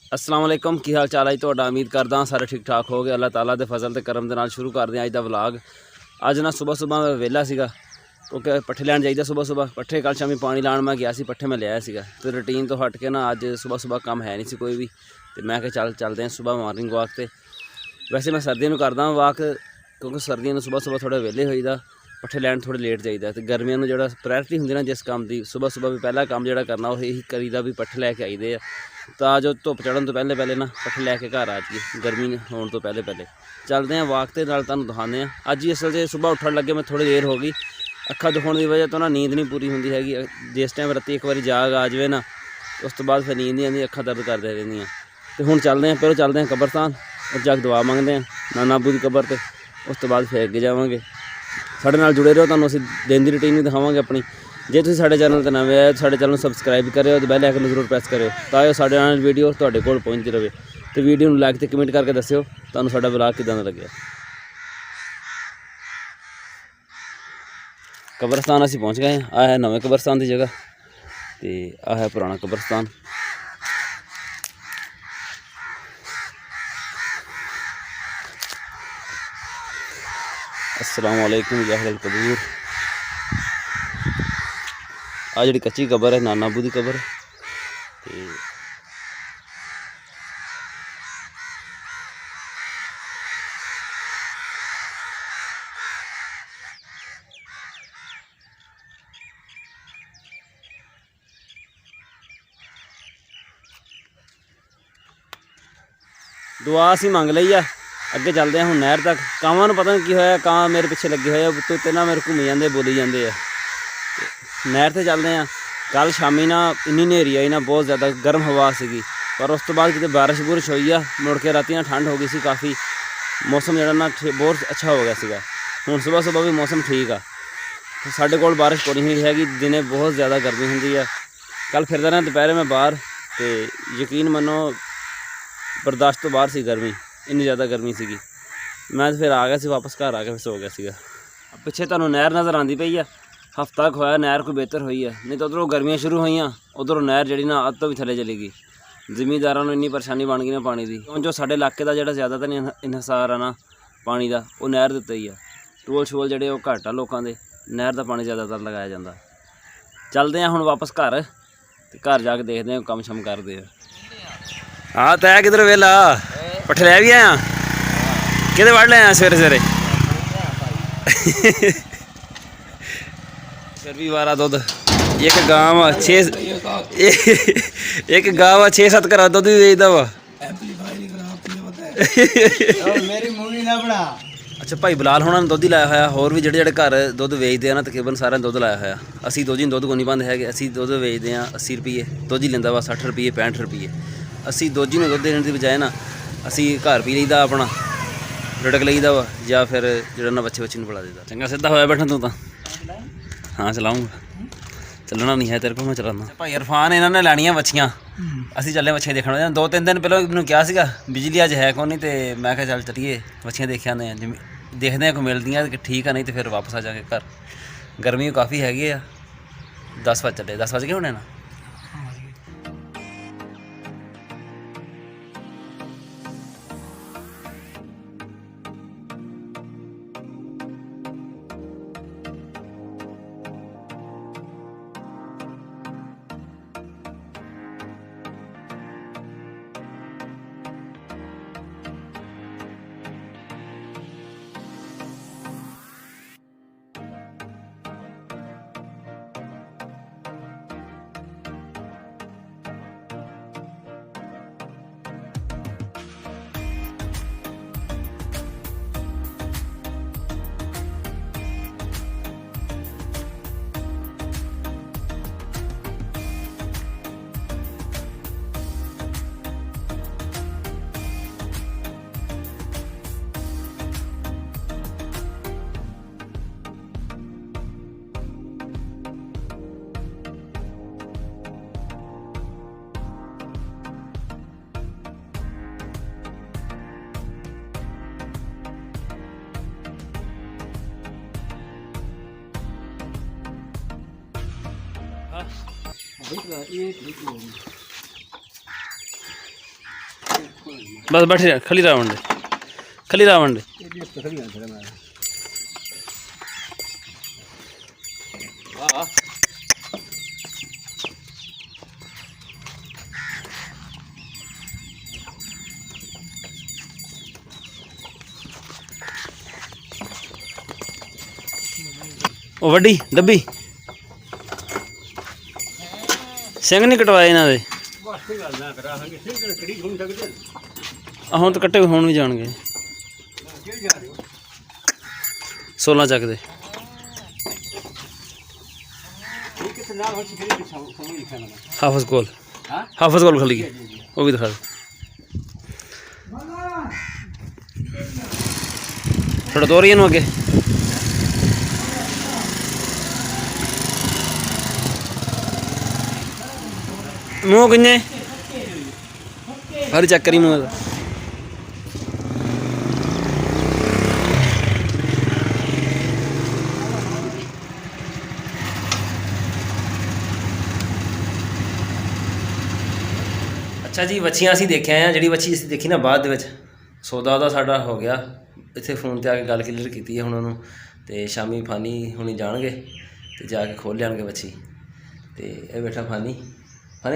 अस्सलाम वालेकुम की हाल चाल है तुहाडा। उम्मीद करदा सारे ठीक ठाक हो गए। अल्लाह ताला दे फजल ते करम दे नाल शुरू करदे अज दा व्लॉग। अज ना सुबह सुबह मैं वेला सीगा क्योंकि पट्ठे लैन जाईदा सुबह सुबह। पट्ठे कल शामी पानी लाण मैं गया सी, पट्ठे मैं लिया सीगा तो रूटीन तो हट के ना अज सुबह सुबह काम है नहीं सी कोई भी। तो मैं चलते हैं सुबह मॉर्निंग वॉक। तो वैसे मैं सर्दियों में करदा वॉक क्योंकि सर्दियों में सुबह सुबह थोड़ा वेले होईदा, पट्ठे लैन थोड़े लेट जाईदा। तो गर्मियों में जो प्रायोरिटी होंगी ना जिस काम की, सुबह सुबह भी पहला काम जो करना वो यही करीदा भी पट्ठे लैके आईदे आ तां जो धुप चढ़न तो पहले पहले ना पट्ठे लैके घर आ जाइए, गर्मी होने तो पहले पहले। चलते हैं वॉक ते नाल तुहानूं दिखाने हैं। अज असल से सुबह उठन लगे मैं थोड़ी देर हो गई, अखा दुखाने की वजह तो ना नींद नहीं पूरी होंगी हैगी। जिस टाइम राती एक बार जाग आ जाए ना उस तो बाद फिर नींद नहीं आती, अखा दर्द करदे रहिंदियां। तो हुण चलते हैं, पहले चलते हैं कब्रस्तान और जाके दुआ मंगते हैं नाना अबू की कबर ते, उस तो बाद फिर अगे जावांगे। साडे नाल जुड़े रहो, तुहानूं असीं दिन दी रूटीन भी दिखावांगे अपनी। जे तुसीं साडे चैनल ते नवे आए साडे चैनल सबसक्राइब करियो ते बैल आइकन जरूर प्रेस करियो तां जो साडे नाल वीडियो तुहाडे कोल पहुंचदी रहे। तो वीडियो नूं लाइक ते कमेंट करके दस्सियो तुहानूं साडा व्लॉग किदां दा लग्गिया। कब्रस्तान असीं पहुँच गए हैं। आ है नवें कब्रस्तान की जगह तो आ है पुराना कब्रस्तान। अस्सलाम वालेकुम या अहलल कबूर। आ जी कच्ची कबर है नाना अबू की कबर। दुआ असीं मंग लई आ, अगे चलते हैं हुण नहर तक। कावां नूं पता नहीं की होया, कां मेरे पिछे लगे हुए उत्ते ना मेरे घूमी जाते बोली जाते हैं। नहर से चलते हैं। कल शामी ना इन्नी नेरी आई ना, बहुत ज़्यादा गर्म हवा सी, पर उस तो बाद कितने बारिश बुरिश हुई आ, मुड़ के राती ना ठंड हो गई सी काफ़ी। मौसम जो ना बहुत अच्छा हो गया सीगा। हुण सुबह सुबह भी मौसम ठीक आ। साढ़े कोल बारिश कोई नहीं हैगी, दिने बहुत ज़्यादा गर्मी होंदी है। कल फिरदा रहा दोपहरे में बाहर, तो यकीन मनो बर्दाश्त तो बाहर सी गर्मी, इन्नी ज़्यादा गर्मी सी। मैं फिर आ गया सी वापस घर, आके फिर सो गया सीगा। पिछे तुहानूं नहर नज़र आती पई है, हफ्ता क होया नहर कोई बेहतर हुई है, नहीं तो उधरों गर्मियाँ शुरू हुई, उधरों नहर जी ना अद तो भी थले चली गई। जिमीदारां नूं इन्नी परेशानी बन गई ना पानी की। जो साडे इलाके का जो ज़्यादातर इन्हसार है ना पानी का, वो नहर दे उत्ते ही है। टूल शूल जोड़े वो घट आ लोगों के, नहर का पानी ज़्यादातर लगाया जाता। चलते हैं हुण वापस घर, घर जाके देखते हैं कम शम करते हैं। हाँ तै किधर वेला पट्ठे लै भी आया कि वड़ ले आया सवेरे सवेरे। फिर भी वारा दुध एक गांव 6-7 घर दुध भी बेचता वा। अच्छा भाई बिलाल होना ने दुध ही लाया होया, होर भी जेड़े घर दुध वेचते हैं ना तकरीबन सारे दुध लाया होया। असी दो जी दुध को नहीं पाते है, असी दुध वेचते हैं 80 रुपये, दुध ही लेंदा वा 60 रुपये 65 रुपये। असी दोजी में दुध देने की बजाय ना असी घर पी लईदा, अपना रिड़क लईदा वा, या फिर जो ना बच्चे बच्चे पिला देता। चंगा सीधा होया बैठा तू तो। हाँ चलाऊँगा, चलना नहीं है तेरे को, मैं चलाना। भाई इरफान इन्होंने लैनियां बच्छियाँ, असी चले बच्छियाँ देखने। 2-3 दिन पहले मैंने कहा सीगा बिजली अज है को नहीं, तो मैं क्या चल चलिए बच्छियाँ देख आने, देखते हैं को मिलदियाँ कि ठीक है, नहीं तो फिर वापस आ जाके घर। गर्मी काफ़ी हैगी आ। 10 बज चले, 10 बज गए होने ना। बस बैठे रह, खली रावण दे, खली रावण दे। ਉਹ ਵੱਡੀ ਡੱਬੀ ਸਿੰਘ ਨਹੀਂ ਕਟਵਾਏ ਇਹਨਾਂ ਦੇ। ਹੁਣ ਤਾਂ ਕੱਟੇ ਹੁਣ ਵੀ ਜਾਣਗੇ 16 ਚੱਕ ਦੇ। ਹਾਫਿਜ਼ ਕੋਲ ਖਲੀ ਗਏ ਉਹ ਵੀ ਦਿਖਾ ਦੇ। ਥੋੜਾ ਤੋਰੀ ਇਹਨੂੰ ਅੱਗੇ। ਮੂੰਹ ਕਿੰਨੇ ਹਰ ਚੱਕਰੀ ਮੂੰਹ ਦਾ। ਅੱਛਾ ਜੀ, ਵੱਛੀਆਂ ਅਸੀਂ ਦੇਖਿਆ ਆ। ਜਿਹੜੀ ਵੱਛੀ ਅਸੀਂ ਦੇਖੀ ਨਾ ਬਾਅਦ ਦੇ ਵਿੱਚ, ਸੌਦਾ ਉਹਦਾ ਸਾਡਾ ਹੋ ਗਿਆ। ਇੱਥੇ ਫੋਨ ਤੇ ਆ ਕੇ ਗੱਲ ਕਲੀਅਰ ਕੀਤੀ ਹੈ ਹੁਣ ਉਹਨੂੰ, ਤੇ ਸ਼ਾਮੀ ਫਾਨੀ ਹੁਣੀ ਜਾਣਗੇ ਤੇ ਜਾ ਕੇ ਖੋਲ ਲਿਆਣਗੇ ਵੱਛੀ। ਤੇ ਇਹ ਬੈਠਾ ਫਾਨੀ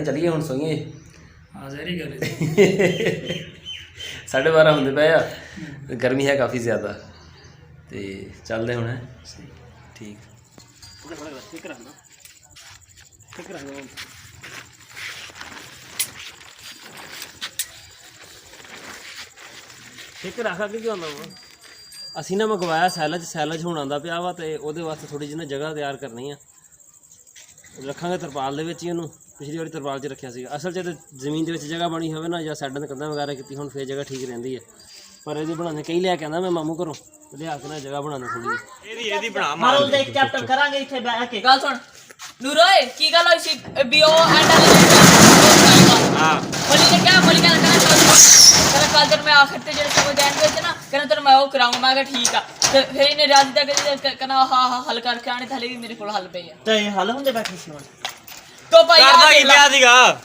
ਚੱਲੀਏ ਹੁਣ ਸੋਈਏ। ਹਾਂ ਜ਼ਰੀ ਗੱਲ 12:30 ਹੁੰਦੇ ਪਏ ਆ, ਗਰਮੀ ਹੈ ਕਾਫੀ ਜ਼ਿਆਦਾ, ਤੇ ਚੱਲਦੇ ਹੁਣ। ਹੈ ਠੀਕ ਠੀਕ ਰੱਖ ਕੇ ਕਿਉਂ ਆਉਂਦਾ ਵਾ। ਅਸੀਂ ਨਾ ਮੰਗਵਾਇਆ ਸੈਲਜ ਹੁਣ ਆਉਂਦਾ ਪਿਆ ਵਾ, ਤੇ ਉਹਦੇ ਵਾਸਤੇ ਥੋੜੀ ਜਿਹੀ ਨਾ ਜਗ੍ਹਾ ਤਿਆਰ ਕਰਨੀ ਆ। ਰੱਖਾਂਗੇ ਤਰਪਾਲ ਦੇ ਵਿੱਚ ਹੀ ਉਹਨੂੰ। ਪਿਛਲੀ ਵਾਰੀ ਤਰਪਾਲ 'ਚ ਰੱਖਿਆ ਸੀਗਾ। ਅਸਲ 'ਚ ਤਾਂ ਜ਼ਮੀਨ ਦੇ ਵਿੱਚ ਜਗ੍ਹਾ ਬਣੀ ਹੋਵੇ ਨਾ, ਜਾਂ ਸਾਈਡਾਂ 'ਤੇ ਕੰਧਾਂ ਵਗੈਰਾ ਕੀਤੀ ਹੁਣ ਫਿਰ ਜਗ੍ਹਾ ਠੀਕ ਰਹਿੰਦੀ ਹੈ। ਪਰ ਇਹਦੀ ਬਣਾਉਣੇ ਕਈ ਲਿਆ ਕੇ ਆਉਂਦਾ ਮੈਂ ਮਾਮੂ ਘਰੋਂ, ਲਿਆ ਕੇ ਨਾ ਜਗ੍ਹਾ ਬਣਾਉਣੀ ਥੋੜੀ ਜਿਹੀ। ਇਹਦੀ ਬਣਾ ਮਾਰੋ ਦੇ ਇੱਕ ਚੈਪਟਰ ਕਰਾਂਗੇ ਇੱਥੇ ਬਹਿ ਕੇ। ਗੱਲ ਸੁਣ ਨੂਰੋਏ, ਕੀ ਗੱਲ ਹੋਈ ਸੀ ਬੀਓ ਐਂਡ ਹਾਂ ਮਲੀ ਨੇ ਕਿਹਾ ਮਲੀ ਕਹਿੰਦਾ ਕੱਲ ਜਦ ਮੈਂ ਆਖਰ ਤੇ ਜਿਹੜੇ ਸਭ ਦੇਣ ਵਿੱਚ ਨਾ ਕਹਿੰਦਾ ਤੈਨੂੰ ਮੈਂ ਉਹ ਕਰਾਉਂਗਾ। ਮੈਂ ਕਿਹਾ ਠੀਕ ਆ। ਤੇ ਫਿਰ ਇਹਨੇ ਰਾਜ ਦਾ ਕਹਿੰਦਾ ਹਾਂ ਹੱਲ ਕਰਕੇ ਆਣੇ, ਥਲੇ ਵੀ ਮੇਰੇ ਕੋਲ ਹੱਲ ਪਏ ਆ। ਤੇ ਹੱਲ ਹੁੰਦੇ ਬੈਠੇ ਸੀ ਹੁਣ ਤੋ ਭਾਈ ਕਰਦਾ ਕੀ ਪਿਆ ਸੀਗਾ?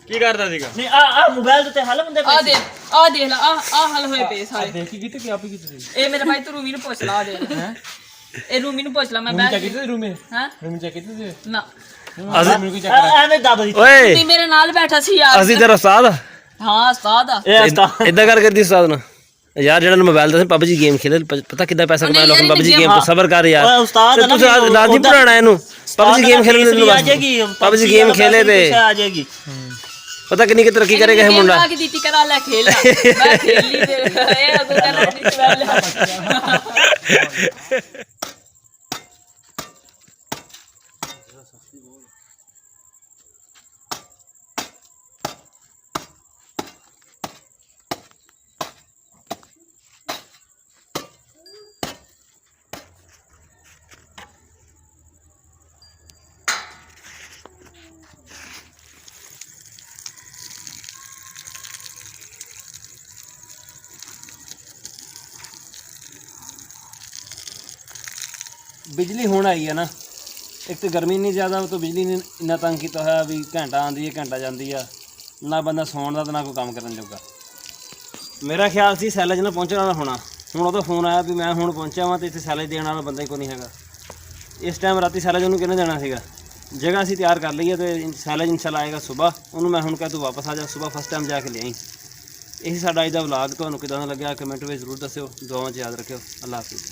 ਕੀ ਕਰਦਾ ਸੀਗਾ? ਨਹੀਂ ਆ ਮੋਬਾਈਲ ਤੇ ਹੱਲ ਹੁੰਦੇ ਆ ਪਏ ਦੇਖ ਲੈ ਆ ਹੱਲ ਹੋਏ ਪਏ ਸਾਰੇ। ਦੇਖੀ ਕਿਤੇ ਕਿ ਆਪੀ ਕਿਤੇ ਇਹ ਮੇਰੇ ਭਾਈ ਤੂੰ ਰੂਮੀ ਨੂੰ ਪੁੱਛ ਲਾ। ਆ ਦੇ ਇਹ ਰੂਮੀ ਨੂੰ ਪੁੱਛ ਲਾ। ਮੈਂ ਬੈਠ ਕਿਤੇ ਰੂਮੇ ਹਾਂ ਰੂਮੇ ਜਾ ਕਿਤੇ ਨਾ ਮੈਨੂੰ ਕੀ ਚੱਕਰ ਐਵੇਂ ਦੱਬ ਦੀ ਓਏ ਤੂੰ ਮੇਰੇ ਨਾਲ ਬੈਠਾ ਸੀ ਯਾਰ। ਅਸੀਂ ਤੇਰਾ ਉਸਤਾਦ ਹਾਂ ਉਸਤਾਦ ਆ। ਇਦਾਂ ਕਰ ਕਰਦੀ ਉਸਤਾਦ ਨਾਲ ਯਾਰ। ਜਿਹੜਾ ਮੋਬਾਈਲ ਦਾ ਪਬਜੀ ਗੇਮ ਖੇਲੇ, ਪਤਾ ਕਿੱਦਾਂ ਪੈਸਾ ਕਮਾਇਆ ਲੋਕਾਂ ਪਬਜੀ ਗੇਮ ਤੋਂ। ਸਬਰ ਕਰ ਯਾਰ, ਓਏ ਉਸਤਾਦ ਹੈ ਨਾ, ਤੂੰ ਲਾਜ਼ਮੀ ਪੜਾਣਾ ਇਹਨੂੰ। ਪਬਜੀ ਗੇਮ ਖੇਲਣ ਨੂੰ ਆ ਜਾਏਗੀ। ਪਬਜੀ ਗੇਮ ਖੇਲੇ ਤੇ ਆ ਜਾਏਗੀ। ਪਤਾ ਕਿੰਨੀ ਕਿ ਤਰੱਕੀ ਕਰੇਗਾ ਇਹ ਮੁੰਡਾ। ਆ ਕੇ ਦਿੱਤੀ ਕਰਾ ਲੈ ਖੇਲ ਲੈ। ਮੈਂ ਖੇਲ ਲਈ ਤੇ ਇਹ ਅਗੋ ਕਰ ਲੈ ਦਿੱਤੀ ਲੈ। ਬਿਜਲੀ ਹੁਣ ਆਈ ਹੈ ਨਾ, ਇੱਕ ਤਾਂ ਗਰਮੀ ਇੰਨੀ ਜ਼ਿਆਦਾ, ਉਹ ਤੋਂ ਬਿਜਲੀ ਨੇ ਇੰਨਾ ਤੰਗ ਕੀਤਾ ਹੋਇਆ ਵੀ ਘੰਟਾ ਆਉਂਦੀ ਹੈ ਘੰਟਾ ਜਾਂਦੀ ਆ। ਨਾ ਬੰਦਾ ਸੌਣ ਦਾ ਤੇ ਨਾ ਕੋਈ ਕੰਮ ਕਰਨ ਜੋਗਾ। ਮੇਰਾ ਖਿਆਲ ਸੀ ਸੈਲਜ ਨਾਲ ਪਹੁੰਚਣ ਵਾਲਾ ਹੋਣਾ। ਹੁਣ ਉਹਦਾ ਫੋਨ ਆਇਆ ਵੀ ਮੈਂ ਹੁਣ ਪਹੁੰਚਿਆ ਵਾਂ ਤੇ ਇੱਥੇ ਸੈਲਜ ਦੇਣ ਵਾਲਾ ਬੰਦਾ ਹੀ ਕੋਈ ਨਹੀਂ ਹੈਗਾ। ਇਸ ਟਾਈਮ ਰਾਤੀ ਸੈਲਜ ਉਹਨੂੰ ਕਿਹਨੇ ਦੇਣਾ ਸੀਗਾ। ਜਗ੍ਹਾ ਅਸੀਂ ਤਿਆਰ ਕਰ ਲਈ ਹੈ ਤੇ ਸੈਲਜ ਇਨਸ਼ਾਅੱਲਾ ਆਏਗਾ ਸੁਬਾਹ। ਉਹਨੂੰ ਮੈਂ ਹੁਣ ਕਹਿ ਤੂੰ ਵਾਪਸ ਆ ਜਾ, ਸੁਬਾਹ ਫਸਟ ਟਾਈਮ ਜਾ ਕੇ ਲਿਆਈ। ਇਹ ਸਾਡਾ ਅੱਜ ਦਾ ਵਲੌਗ। ਤੁਹਾਨੂੰ ਕਿੱਦਾਂ ਦਾ ਲੱਗਿਆ ਕਮੈਂਟ ਵਿੱਚ ਜ਼ਰੂਰ ਦੱਸਿਓ। ਦੁਆਵਾਂ 'ਚ ਯਾਦ ਰੱਖਿਓ। ਅੱਲਾ ਹਾਫਿਜ਼।